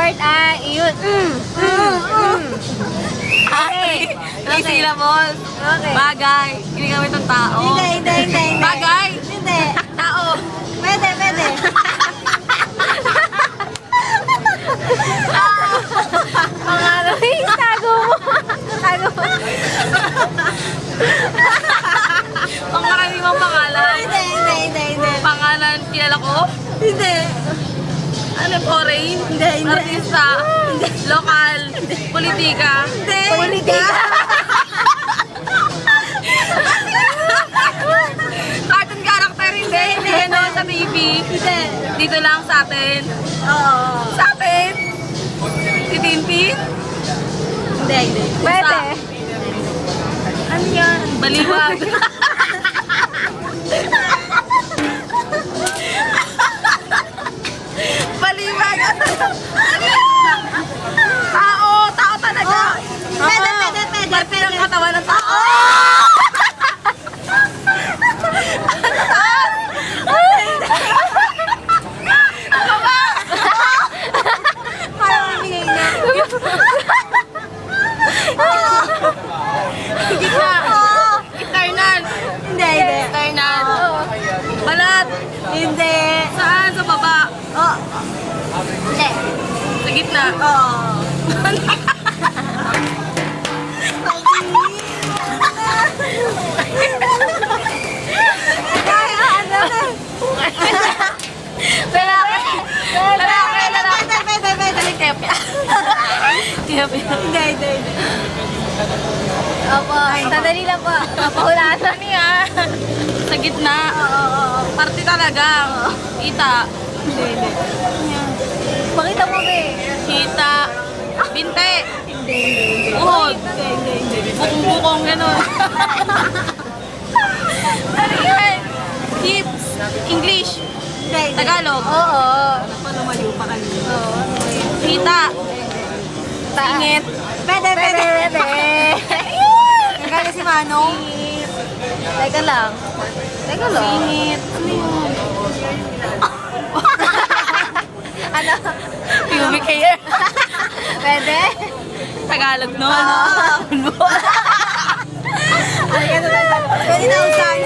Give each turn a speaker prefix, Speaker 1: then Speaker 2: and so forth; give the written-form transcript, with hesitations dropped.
Speaker 1: word ay yun. Okay.
Speaker 2: Three syllables.
Speaker 1: Okay.
Speaker 2: Bagay. Ginagamit ng tao.
Speaker 1: Hindi.
Speaker 2: Bagay.
Speaker 1: Hindi.
Speaker 2: Tao.
Speaker 1: Pwede. Pangalan. Tago mo.
Speaker 2: Pangkaraniwang pangalan.
Speaker 1: Hindi.
Speaker 2: Pangalan, kilala ko.
Speaker 1: Hindi.
Speaker 2: Ano, foreign?
Speaker 1: Hindi.
Speaker 2: Artista. Lokal. Politika.
Speaker 1: Hindi. Politika.
Speaker 2: Cartoon character, hindi. Ano, sa TV.
Speaker 1: Hindi.
Speaker 2: Dito lang sa atin.
Speaker 1: Oo.
Speaker 2: Sa atin? Si Tintin?
Speaker 1: Hindi. Pwede.
Speaker 2: Ano yan? Baliwag. Baliwag. Ano yan? Tao talaga.
Speaker 1: Pwede.
Speaker 2: Parte ng katawan ng tao. Ano ba?
Speaker 1: Parang mamingay na.
Speaker 2: Gitna. Eternal.
Speaker 1: Hindi.
Speaker 2: Eternal. Balat.
Speaker 1: Hindi.
Speaker 2: Saan? Sa baba.
Speaker 1: Oh. Hindi.
Speaker 2: Sa gitna.
Speaker 1: Oo. Hindi. Opo, sandali lang po. Papahulasan niya.
Speaker 2: Sa gitna.
Speaker 1: Oo.
Speaker 2: Parte talaga. Kita.
Speaker 1: Hindi. Pakita mo, be.
Speaker 2: Kita. Binte.
Speaker 1: Hindi.
Speaker 2: Uhod.
Speaker 1: Hindi.
Speaker 2: Bukong-bukong gano'n. Ano yan? Hips. English.
Speaker 1: Hindi.
Speaker 2: Tagalog.
Speaker 1: Oo.
Speaker 2: Lumayo pa kanina.
Speaker 1: Oo.
Speaker 2: Kita. Singit.
Speaker 1: Pwede. Nagkala si Manong. Teka lang.
Speaker 2: Singit. Ano yun?
Speaker 1: Ano?
Speaker 2: Pubic hair.
Speaker 1: Pwede?
Speaker 2: Tagalog nun.
Speaker 1: Oo. Ay, ganun lang. Pwede na usahan.